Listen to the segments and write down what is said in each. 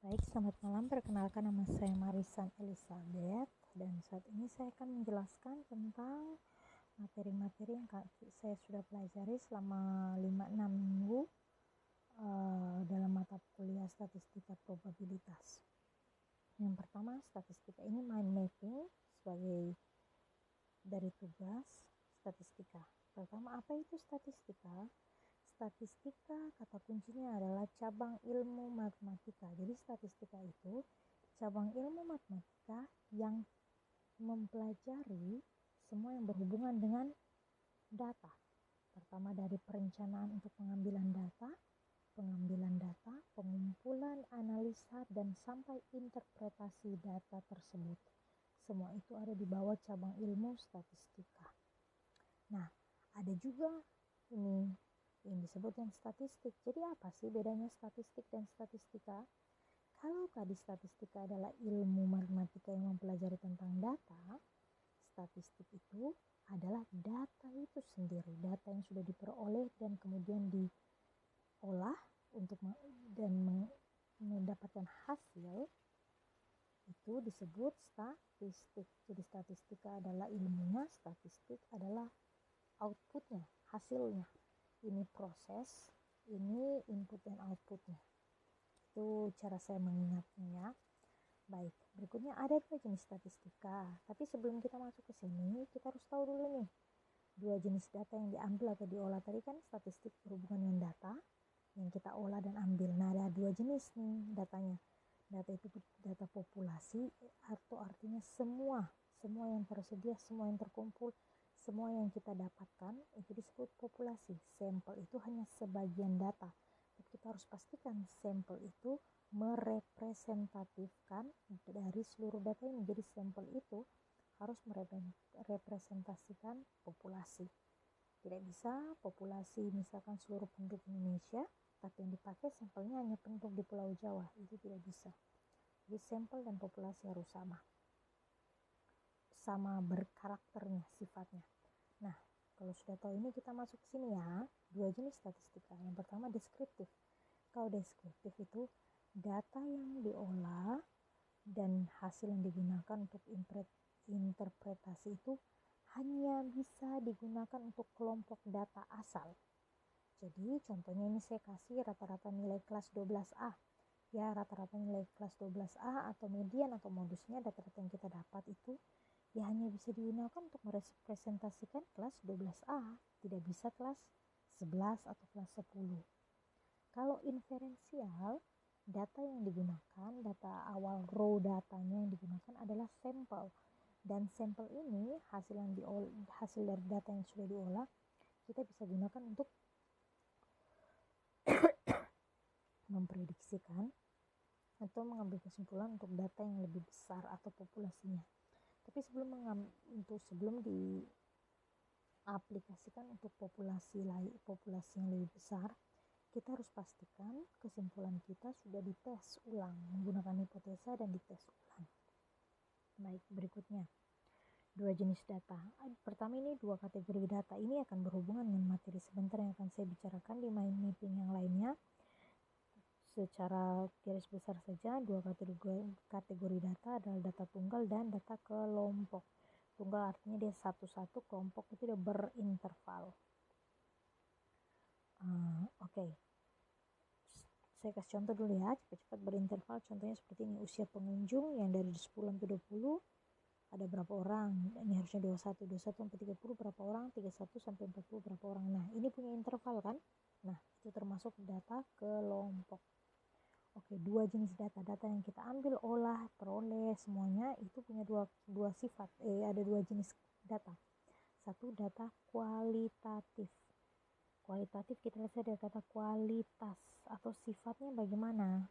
Baik, selamat malam. Perkenalkan, nama saya Marisan Elizabeth dan saat ini saya akan menjelaskan tentang materi-materi yang saya sudah pelajari selama 5-6 minggu dalam mata kuliah statistika probabilitas. Yang pertama, statistika ini mind mapping sebagai dari tugas statistika. Pertama, apa itu statistika? Statistika kata kuncinya adalah cabang ilmu matematika. Jadi statistika itu cabang ilmu matematika yang mempelajari semua yang berhubungan dengan data. Pertama dari perencanaan untuk pengambilan data, pengumpulan, analisa, dan sampai interpretasi data tersebut. Semua itu ada di bawah cabang ilmu statistika. Nah, ada juga ini yang disebut yang statistik. Jadi apa sih bedanya statistik dan statistika? Kalau tadi statistika adalah ilmu matematika yang mempelajari tentang data, statistik itu adalah data itu sendiri, data yang sudah diperoleh dan kemudian diolah untuk mendapatkan hasil, itu disebut statistik. Jadi statistika adalah ilmunya, statistik adalah outputnya, hasilnya. Ini proses, ini input dan outputnya. Itu cara saya mengingatnya ya. Baik, berikutnya ada dua jenis statistika. Tapi sebelum kita masuk ke sini, kita harus tahu dulu nih. Dua jenis data yang diambil atau diolah tadi kan statistik berhubungan dengan data yang kita olah dan ambil. Nah, ada dua jenis nih datanya. Data itu data populasi atau artinya semua yang tersedia, semua yang terkumpul, semua yang kita dapatkan itu disebut populasi. Sampel itu hanya sebagian data. Tapi kita harus pastikan sampel itu merepresentatifkan dari seluruh data ini. Jadi sampel itu harus merepresentasikan populasi. Tidak bisa populasi misalkan seluruh penduduk Indonesia, tapi yang dipakai sampelnya hanya penduduk di Pulau Jawa. Itu tidak bisa. Jadi sampel dan populasi harus sama berkarakternya, sifatnya. Nah, kalau sudah tahu ini kita masuk ke sini ya. Dua jenis statistika. Yang pertama deskriptif. Kalau deskriptif itu data yang diolah dan hasil yang digunakan untuk interpretasi itu hanya bisa digunakan untuk kelompok data asal. Jadi contohnya ini saya kasih rata-rata nilai kelas 12A. Ya, rata-rata nilai kelas 12A atau median atau modusnya data-data yang kita dapat itu ya hanya bisa digunakan untuk merepresentasikan kelas 12A, tidak bisa kelas 11 atau kelas 10. Kalau inferensial, data yang digunakan, data awal raw datanya yang digunakan adalah sampel. Dan sampel ini hasil dari data yang sudah diolah kita bisa gunakan untuk memprediksikan atau mengambil kesimpulan untuk data yang lebih besar atau populasinya. Tapi sebelum diaplikasikan untuk populasi yang lebih besar, kita harus pastikan kesimpulan kita sudah dites ulang menggunakan hipotesa dan dites ulang. Baik, berikutnya dua jenis data. Pertama ini dua kategori data. Ini akan berhubungan dengan materi sebentar yang akan saya bicarakan di mind mapping yang lainnya. Secara garis besar saja, dua kategori data adalah data tunggal dan data kelompok. Tunggal artinya dia satu-satu, kelompok itu dia berinterval. Oke. Saya kasih contoh dulu ya, cepat-cepat berinterval. Contohnya seperti ini, usia pengunjung yang dari 10 sampai 20 ada berapa orang? Ini harusnya 21 sampai 30 berapa orang? 31 sampai 40 berapa orang? Nah, ini punya interval kan? Nah, itu termasuk data kelompok. Oke, dua jenis data yang kita ambil, olah, peroleh, semuanya itu punya dua sifat. Ada dua jenis data. Satu, data kualitatif. Kualitatif kita lihat dari kata kualitas atau sifatnya bagaimana.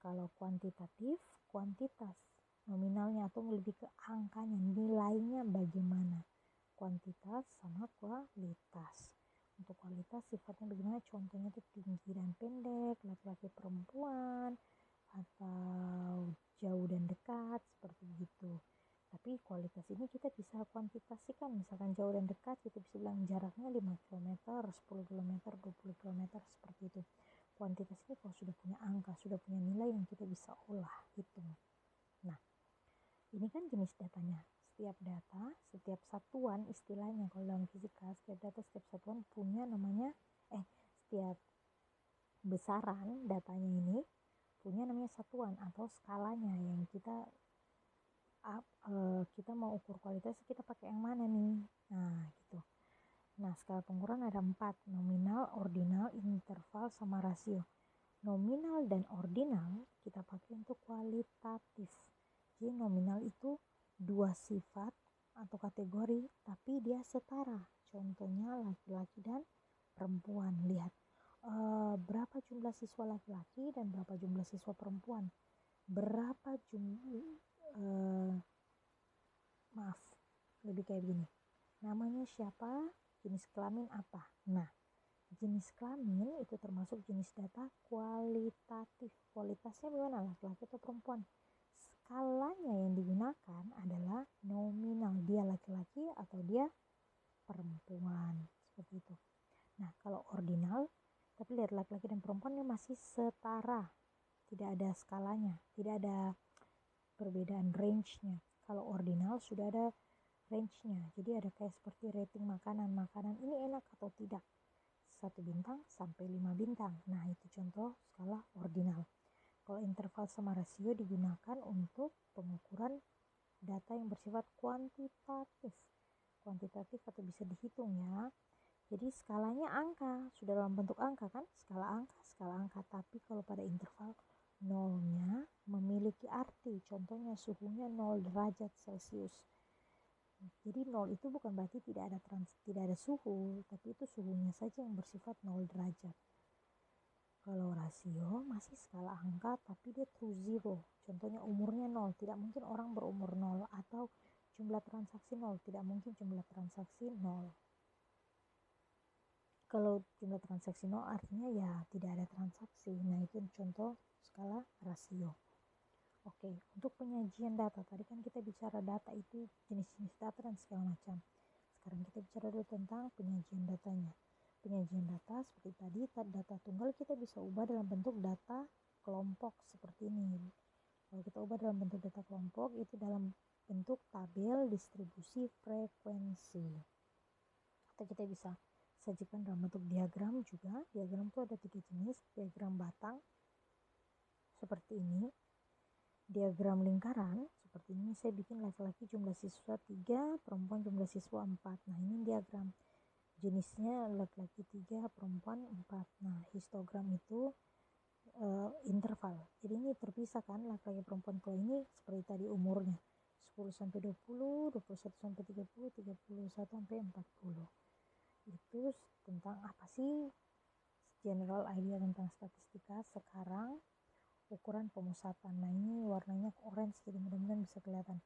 Kalau kuantitatif, kuantitas, nominalnya atau lebih ke angkanya, nilainya bagaimana. Kuantitas sama kualitas. Untuk kualitas sifatnya bagaimana, contohnya itu tinggi dan pendek, laki-laki perempuan, atau jauh dan dekat, seperti gitu. Tapi kualitas ini kita bisa kuantitasikan, misalkan jauh dan dekat kita bisa bilang jaraknya 5 km, 10 km, 20 km, seperti itu. Kuantitas ini kalau sudah punya angka, sudah punya nilai yang kita bisa olah, hitung. Nah, ini kan jenis datanya. Setiap data, setiap satuan istilahnya kalau dalam fisika, setiap data, setiap satuan punya namanya, setiap besaran datanya ini punya namanya satuan atau skalanya yang kita mau ukur kualitas, kita pakai yang mana nih? Nah, gitu. Nah, skala pengukuran ada 4, nominal, ordinal, interval, sama rasio. Nominal dan ordinal kita pakai untuk kualitatif. Jadi nominal itu 2 sifat atau kategori tapi dia setara. Contohnya laki-laki dan perempuan. Lihat berapa jumlah siswa laki-laki dan berapa jumlah siswa perempuan. Berapa jumlah lebih kayak gini. Namanya siapa, jenis kelamin apa. Nah, jenis kelamin itu termasuk jenis data kualitatif. Kualitasnya gimana, laki-laki atau perempuan. Skalanya yang digunakan adalah nominal, dia laki-laki atau dia perempuan, seperti itu. Nah, kalau ordinal, tapi lihat laki-laki dan perempuan ini masih setara, tidak ada skalanya, tidak ada perbedaan range-nya. Kalau ordinal sudah ada range-nya, jadi ada kayak seperti rating makanan ini enak atau tidak, 1 bintang sampai 5 bintang. Nah, itu contoh skala ordinal. Kalau interval sama rasio digunakan untuk pengukuran data yang bersifat kuantitatif. Kuantitatif atau bisa dihitung ya. Jadi skalanya angka, sudah dalam bentuk angka kan, skala angka. Tapi kalau pada interval, nolnya memiliki arti. Contohnya suhunya 0 derajat Celcius. Jadi 0 itu bukan berarti tidak ada suhu, tapi itu suhunya saja yang bersifat 0 derajat. Kalau rasio masih skala angka tapi dia true zero. Contohnya umurnya 0, tidak mungkin orang berumur 0, atau jumlah transaksi 0, tidak mungkin jumlah transaksi 0. Kalau jumlah transaksi 0 artinya ya tidak ada transaksi. Nah, itu contoh skala rasio. Oke, untuk penyajian data, tadi kan kita bicara data itu jenis-jenis data dan segala macam. Sekarang kita bicara dulu tentang penyajian datanya. Penyajian data seperti tadi, data tunggal kita bisa ubah dalam bentuk data kelompok seperti ini. Kalau kita ubah dalam bentuk data kelompok, itu dalam bentuk tabel distribusi frekuensi. Atau kita bisa sajikan dalam bentuk diagram juga. Diagram itu ada 3 jenis, diagram batang seperti ini, diagram lingkaran seperti ini. Saya bikin laki-laki jumlah siswa 3, perempuan jumlah siswa 4. Nah, ini diagram jenisnya laki-laki 3, perempuan 4. Nah, histogram itu interval. Jadi ini terpisah kan, laki-laki perempuan. Kalau ini seperti tadi umurnya 10 sampai 20, 21 sampai 30, 31 sampai 40. Itu tentang apa sih general idea tentang statistika. Sekarang ukuran pemusatan. Nah, ini warnanya orange, jadi mudah-mudahan bisa kelihatan.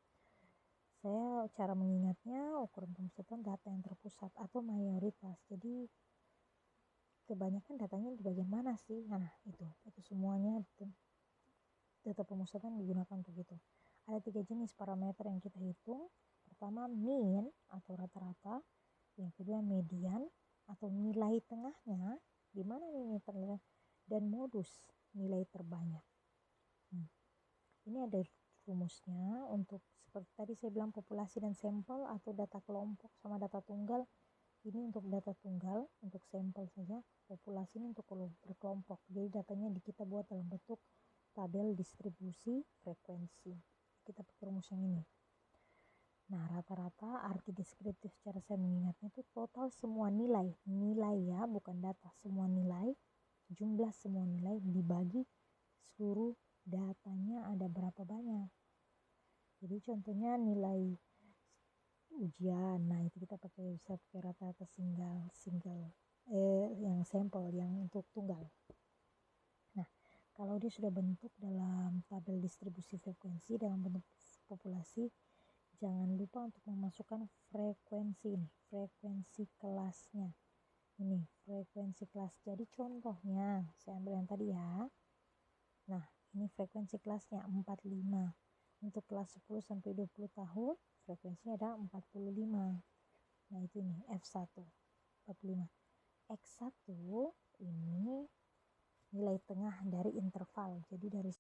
Saya cara mengingatnya, ukuran pemusatan data yang terpusat atau mayoritas. Jadi kebanyakan datanya di bagian mana sih? Nah, itu semuanya data pemusatan digunakan untuk itu. Ada 3 jenis parameter yang kita hitung. Pertama, mean atau rata-rata. Yang kedua, median atau nilai tengahnya, di mana nilai tengah, dan modus, nilai terbanyak. Ini ada rumusnya untuk seperti tadi saya bilang populasi dan sampel atau data kelompok sama data tunggal. Ini untuk data tunggal, untuk sampel saja. Populasi ini untuk berkelompok. Jadi datanya kita buat dalam bentuk tabel distribusi frekuensi. Kita pakai rumus yang ini. Nah, rata-rata arti deskriptif cara saya mengingatnya itu total semua nilai ya, bukan data, semua nilai, jumlah semua nilai dibagi seluruh datanya ada berapa banyak. Jadi contohnya nilai ujian, nah itu kita bisa pakai rata-rata single yang sampel, yang untuk tunggal. Nah, kalau dia sudah bentuk dalam tabel distribusi frekuensi dalam bentuk populasi, jangan lupa untuk memasukkan frekuensi ini, frekuensi kelasnya. Ini frekuensi kelas. Jadi contohnya saya ambil yang tadi ya. Nah, ini frekuensi kelasnya 45. Untuk kelas 10 sampai 20 tahun frekuensinya ada 45. Nah, itu nih F1 45. X1 ini nilai tengah dari interval. Jadi dari